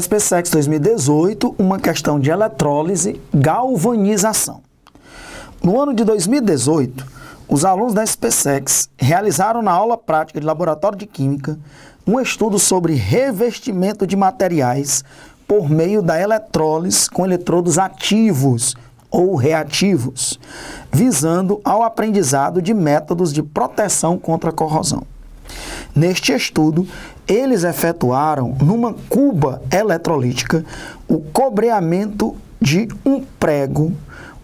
SPSEC 2018, uma questão de eletrólise, galvanização. No ano de 2018, os alunos da SPSEC realizaram na aula prática de Laboratório de Química um estudo sobre revestimento de materiais por meio da eletrólise com eletrodos ativos ou reativos, visando ao aprendizado de métodos de proteção contra a corrosão. Neste estudo, eles efetuaram numa cuba eletrolítica o cobreamento de um prego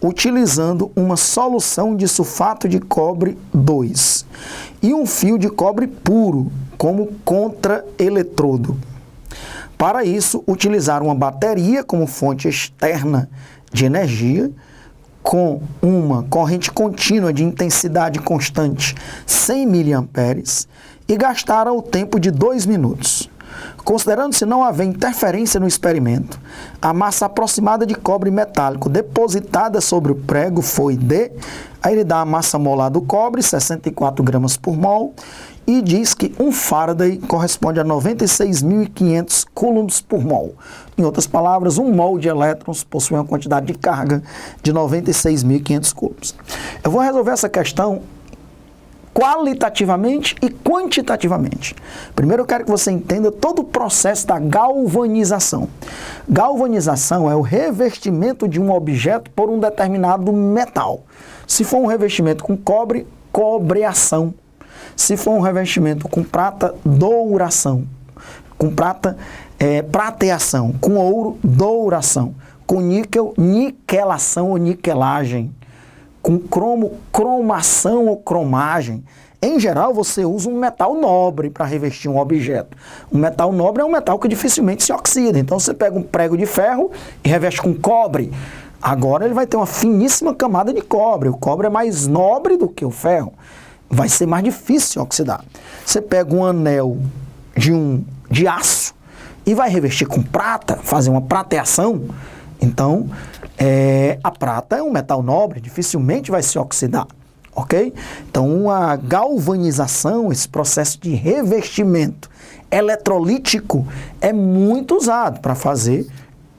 utilizando uma solução de sulfato de cobre 2 e um fio de cobre puro como contra-eletrodo. Para isso, utilizaram uma bateria como fonte externa de energia com uma corrente contínua de intensidade constante 100 mA e gastaram o tempo de 2 minutos. Considerando-se não haver interferência no experimento, a massa aproximada de cobre metálico depositada sobre o prego foi de... Aí ele dá a massa molar do cobre, 64 gramas por mol, e diz que 1 Faraday corresponde a 96.500 coulombs por mol. Em outras palavras, 1 mol de elétrons possui uma quantidade de carga de 96.500 coulombs. Eu vou resolver essa questão qualitativamente e quantitativamente. Primeiro eu quero que você entenda todo o processo da galvanização. Galvanização é o revestimento de um objeto por um determinado metal. Se for um revestimento com cobre, cobreação. Se for um revestimento com prata, douração. Com prata, prateação. Com ouro, douração. Com níquel, niquelação ou niquelagem. Com cromo, cromação ou cromagem. Em geral, você usa um metal nobre para revestir um objeto. Um metal nobre é um metal que dificilmente se oxida. Então, você pega um prego de ferro e reveste com cobre. Agora, ele vai ter uma finíssima camada de cobre. O cobre é mais nobre do que o ferro. Vai ser mais difícil oxidar. Você pega um anel de aço e vai revestir com prata, fazer uma prateação. Então, a prata é um metal nobre, dificilmente vai se oxidar, ok? Então, a galvanização, esse processo de revestimento eletrolítico é muito usado para fazer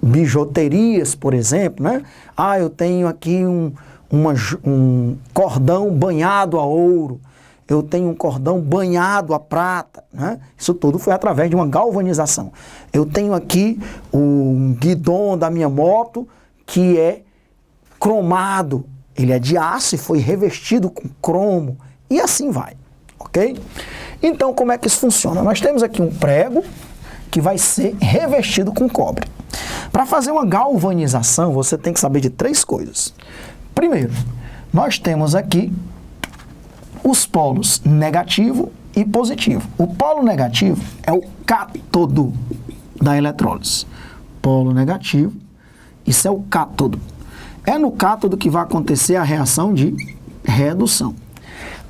bijuterias, por exemplo, né? Ah, eu tenho aqui um cordão banhado a ouro, eu tenho um cordão banhado a prata, né? Isso tudo foi através de uma galvanização. Eu tenho aqui o guidão da minha moto, que é cromado, ele é de aço e foi revestido com cromo, e assim vai, ok? Então, como é que isso funciona? Nós temos aqui um prego que vai ser revestido com cobre. Para fazer uma galvanização, você tem que saber de 3 coisas. Primeiro, nós temos aqui os polos negativo e positivo. O polo negativo é o cátodo da eletrólise. Polo negativo, isso é o cátodo. É no cátodo que vai acontecer a reação de redução.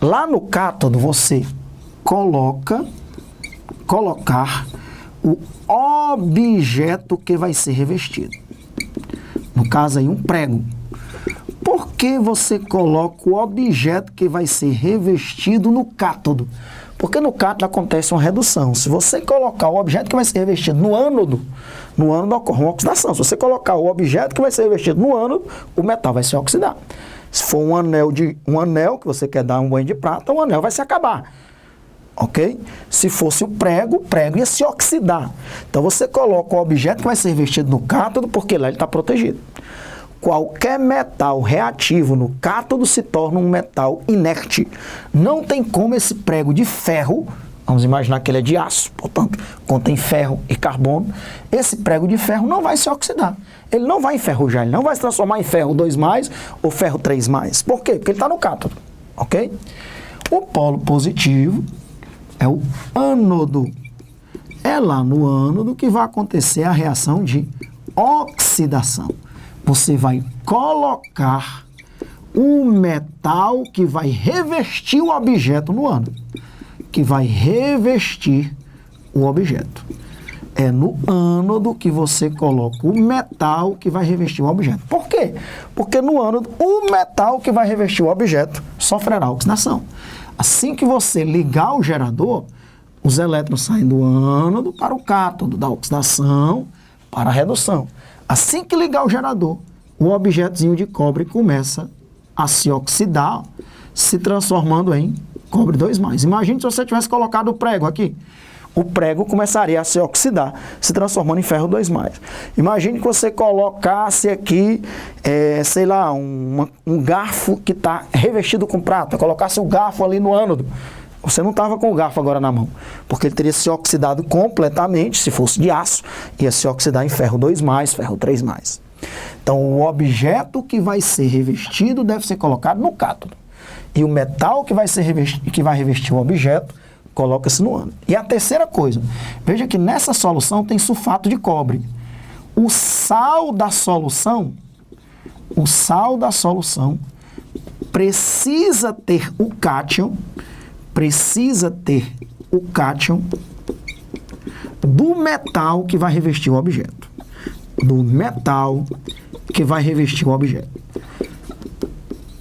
Lá no cátodo você colocar o objeto que vai ser revestido. No caso aí, um prego. Por que você coloca o objeto que vai ser revestido no cátodo? Porque no cátodo acontece uma redução. Se você colocar o objeto que vai ser revestido no ânodo ocorre uma oxidação. Se você colocar o objeto que vai ser revestido no ânodo, o metal vai se oxidar. Se for um anel que você quer dar um banho de prata, o anel vai se acabar. Ok? Se fosse o prego ia se oxidar. Então você coloca o objeto que vai ser revestido no cátodo, porque lá ele está protegido. Qualquer metal reativo no cátodo se torna um metal inerte. Não tem como esse prego de ferro, vamos imaginar que ele é de aço, portanto, contém ferro e carbono, esse prego de ferro não vai se oxidar. Ele não vai enferrujar, ele não vai se transformar em ferro 2+, ou ferro 3+. Por quê? Porque ele está no cátodo, ok? O polo positivo é o ânodo. É lá no ânodo que vai acontecer a reação de oxidação. Você vai colocar o metal que vai revestir o objeto no ânodo. Que vai revestir o objeto. É no ânodo que você coloca o metal que vai revestir o objeto. Por quê? Porque no ânodo, o metal que vai revestir o objeto sofrerá oxidação. Assim que você ligar o gerador, os elétrons saem do ânodo para o cátodo da oxidação, para a redução. Assim que ligar o gerador, o objetozinho de cobre começa a se oxidar, se transformando em cobre 2+. Imagine se você tivesse colocado o prego aqui. O prego começaria a se oxidar, se transformando em ferro 2+. Imagine que você colocasse aqui, sei lá, um garfo que está revestido com prata, colocasse o garfo ali no ânodo. Você não estava com o garfo agora na mão, porque ele teria se oxidado completamente, se fosse de aço, ia se oxidar em ferro 2+, ferro 3+. Então, o objeto que vai ser revestido deve ser colocado no cátodo. E o metal que vai revestir o objeto, coloca-se no ânodo. E a terceira coisa, veja que nessa solução tem sulfato de cobre. O sal da solução precisa ter o cátion, do metal que vai revestir o objeto.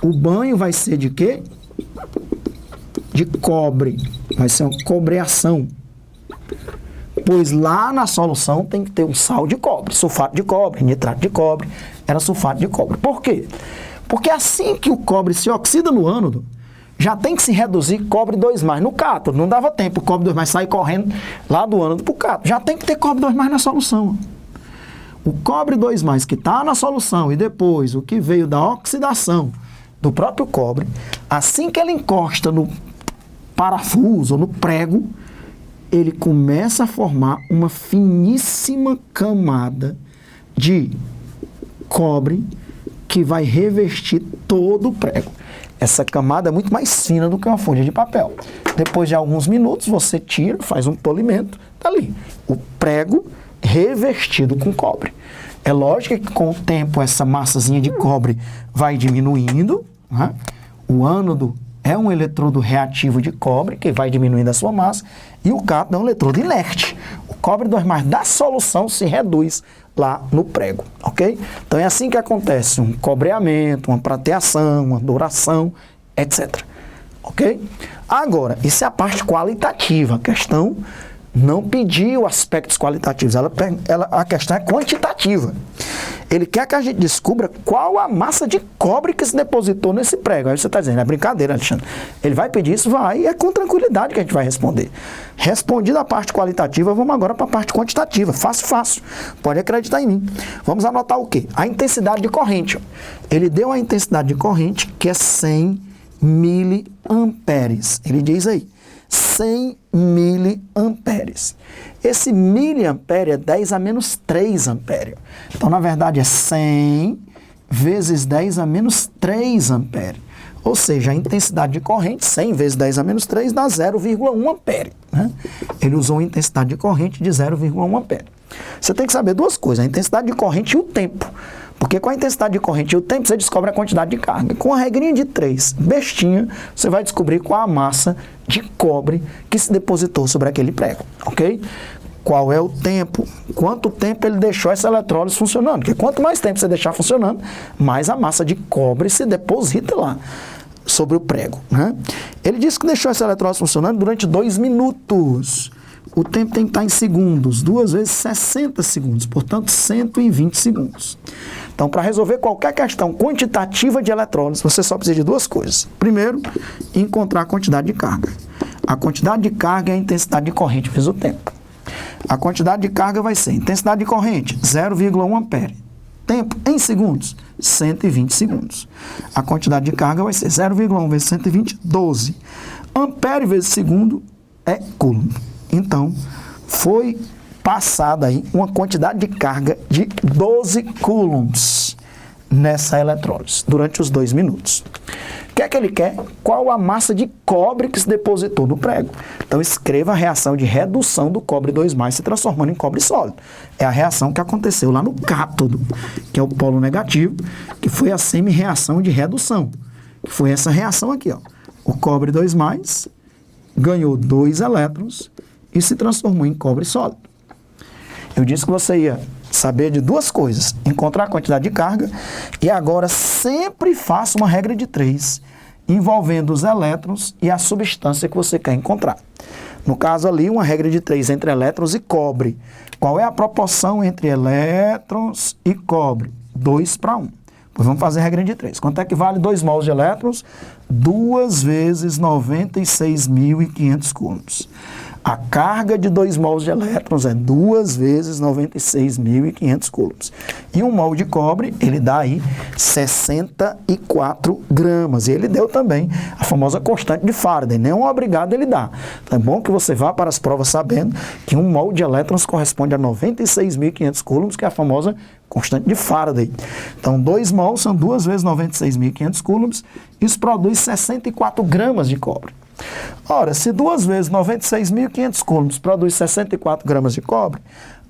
O banho vai ser de quê? De cobre. Vai ser uma cobreação. Pois lá na solução tem que ter um sal de cobre, sulfato de cobre, nitrato de cobre, era sulfato de cobre. Por quê? Porque assim que o cobre se oxida no ânodo, já tem que se reduzir cobre 2+. No cátodo, não dava tempo o cobre 2+ sair correndo lá do ânodo para o cátodo. Já tem que ter cobre 2+ na solução. O cobre 2+ que está na solução e depois o que veio da oxidação do próprio cobre, assim que ele encosta no parafuso ou no prego, ele começa a formar uma finíssima camada de cobre que vai revestir todo o prego. Essa camada é muito mais fina do que uma folha de papel. Depois de alguns minutos, você tira, faz um polimento, tá ali. O prego revestido com cobre. É lógico que com o tempo essa massazinha de cobre vai diminuindo, né? O ânodo é um eletrodo reativo de cobre, que vai diminuindo a sua massa, e o cátodo é um eletrodo inerte. O cobre 2+ da solução se reduz lá no prego, ok? Então é assim que acontece um cobreamento, uma prateação, uma douração, etc. Ok? Agora, isso é a parte qualitativa, a questão não pediu aspectos qualitativos, a questão é quantitativa. Ele quer que a gente descubra qual a massa de cobre que se depositou nesse prego. Aí você está dizendo, é brincadeira, Alexandre. Ele vai pedir isso? Vai, e é com tranquilidade que a gente vai responder. Respondida a parte qualitativa, vamos agora para a parte quantitativa. Fácil. Pode acreditar em mim. Vamos anotar o quê? A intensidade de corrente. Ele deu a intensidade de corrente, que é 100 miliamperes. Ele diz aí, 100 miliamperes. Esse miliampere é 10 a menos 3 ampere. Então, na verdade, é 100 vezes 10 a menos 3 ampere. Ou seja, a intensidade de corrente, 100 vezes 10 a menos 3, dá 0,1 ampere. Né? Ele usou a intensidade de corrente de 0,1 ampere. Você tem que saber duas coisas, a intensidade de corrente e o tempo. Porque com a intensidade de corrente e o tempo, você descobre a quantidade de carga. Com a regrinha de 3, bestinha, você vai descobrir qual a massa de cobre que se depositou sobre aquele prego, ok? Qual é o tempo? Quanto tempo ele deixou essa eletrólise funcionando? Porque quanto mais tempo você deixar funcionando, mais a massa de cobre se deposita lá sobre o prego, né? Ele disse que deixou essa eletrólise funcionando durante 2 minutos. O tempo tem que estar em segundos, 2 vezes 60 segundos, portanto 120 segundos. Então, para resolver qualquer questão quantitativa de eletrólise, você só precisa de duas coisas. Primeiro, encontrar a quantidade de carga. A quantidade de carga é a intensidade de corrente vezes o tempo. A quantidade de carga vai ser intensidade de corrente, 0,1 ampere. Tempo, em segundos, 120 segundos. A quantidade de carga vai ser 0,1 vezes 120, 12. Ampere vezes segundo é coulomb. Então, foi passada aí uma quantidade de carga de 12 coulombs nessa eletrólise, durante os 2 minutos. O que é que ele quer? Qual a massa de cobre que se depositou no prego? Então, escreva a reação de redução do cobre 2+, se transformando em cobre sólido. É a reação que aconteceu lá no cátodo, que é o polo negativo, que foi a semi-reação de redução, que foi essa reação aqui, ó. O cobre 2+, ganhou 2 elétrons e se transformou em cobre sólido. Eu disse que você ia saber de duas coisas, encontrar a quantidade de carga e agora sempre faça uma regra de 3, envolvendo os elétrons e a substância que você quer encontrar. No caso ali, uma regra de 3 entre elétrons e cobre. Qual é a proporção entre elétrons e cobre? 2:1. Pois vamos fazer a regra de 3. Quanto é que vale 2 mols de elétrons? 2 vezes 96.500 coulombs. A carga de 2 mols de elétrons é 2 vezes 96.500 coulombs. E 1 mol de cobre, ele dá aí 64 gramas. E ele deu também a famosa constante de Faraday. Nenhum obrigado ele dá. Então é bom que você vá para as provas sabendo que 1 mol de elétrons corresponde a 96.500 coulombs, que é a famosa constante de Faraday. Então 2 mols são 2 vezes 96.500 coulombs. Isso produz 64 gramas de cobre. Ora, se 2 vezes 96.500 coulombs produz 64 gramas de cobre,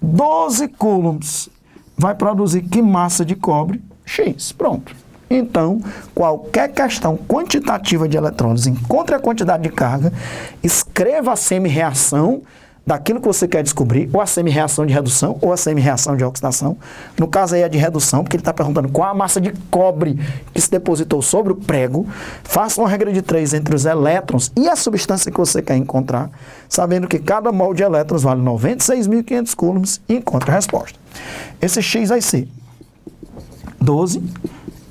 12 coulombs vai produzir que massa de cobre? X. Pronto. Então, qualquer questão quantitativa de eletrônicos, encontre a quantidade de carga, escreva a semi-reação daquilo que você quer descobrir, ou a semi-reação de redução, ou a semi-reação de oxidação. No caso aí é de redução, porque ele está perguntando qual a massa de cobre que se depositou sobre o prego. Faça uma regra de 3 entre os elétrons e a substância que você quer encontrar, sabendo que cada mol de elétrons vale 96.500 coulombs, e encontre a resposta. Esse X vai ser 12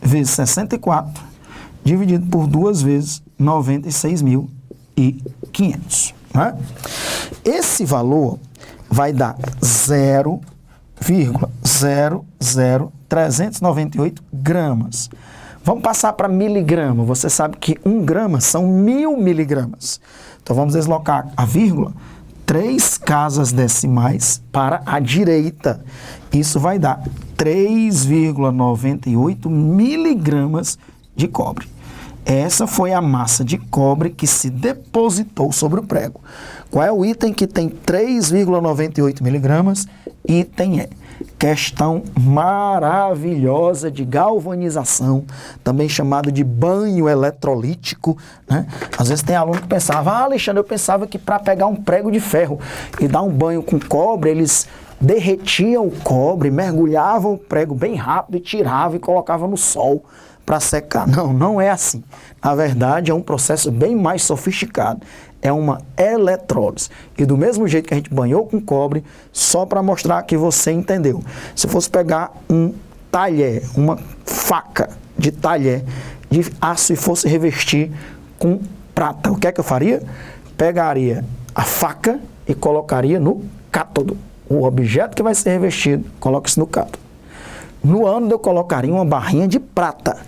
vezes 64, dividido por 2 vezes 96.500. Né? Esse valor vai dar 0,00398 gramas. Vamos passar para miligrama. Você sabe que 1 grama são 1000 miligramas. Então vamos deslocar a vírgula 3 casas decimais para a direita. Isso vai dar 3,98 miligramas de cobre. Essa foi a massa de cobre que se depositou sobre o prego. Qual é o item que tem 3,98 miligramas? Item E. Questão maravilhosa de galvanização, também chamado de banho eletrolítico, né? Às vezes tem aluno que pensava, Alexandre, eu pensava que para pegar um prego de ferro e dar um banho com cobre, eles derretiam o cobre, mergulhavam o prego bem rápido e tiravam e colocavam no sol para secar. Não, não é assim. Na verdade, é um processo bem mais sofisticado. É uma eletrólise. E do mesmo jeito que a gente banhou com cobre, só para mostrar que você entendeu. Se fosse pegar um talher, uma faca de talher de aço e fosse revestir com prata, o que é que eu faria? Pegaria a faca e colocaria no cátodo. O objeto que vai ser revestido, coloca-se no cátodo. No ânodo eu colocaria uma barrinha de prata.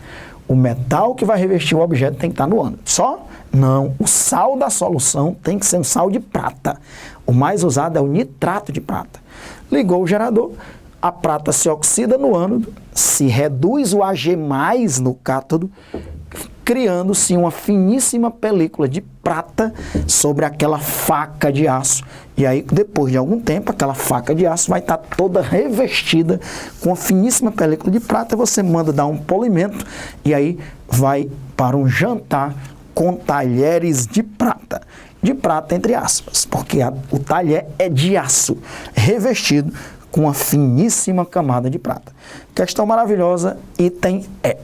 O metal que vai revestir o objeto tem que estar no ânodo. Só? Não. O sal da solução tem que ser um sal de prata. O mais usado é o nitrato de prata. Ligou o gerador, a prata se oxida no ânodo, se reduz o Ag+ no cátodo, criando-se uma finíssima película de prata sobre aquela faca de aço. E aí, depois de algum tempo, aquela faca de aço vai estar toda revestida com uma finíssima película de prata. Você manda dar um polimento e aí vai para um jantar com talheres de prata. De prata, entre aspas, porque o talher é de aço, revestido com uma finíssima camada de prata. Questão maravilhosa, item E.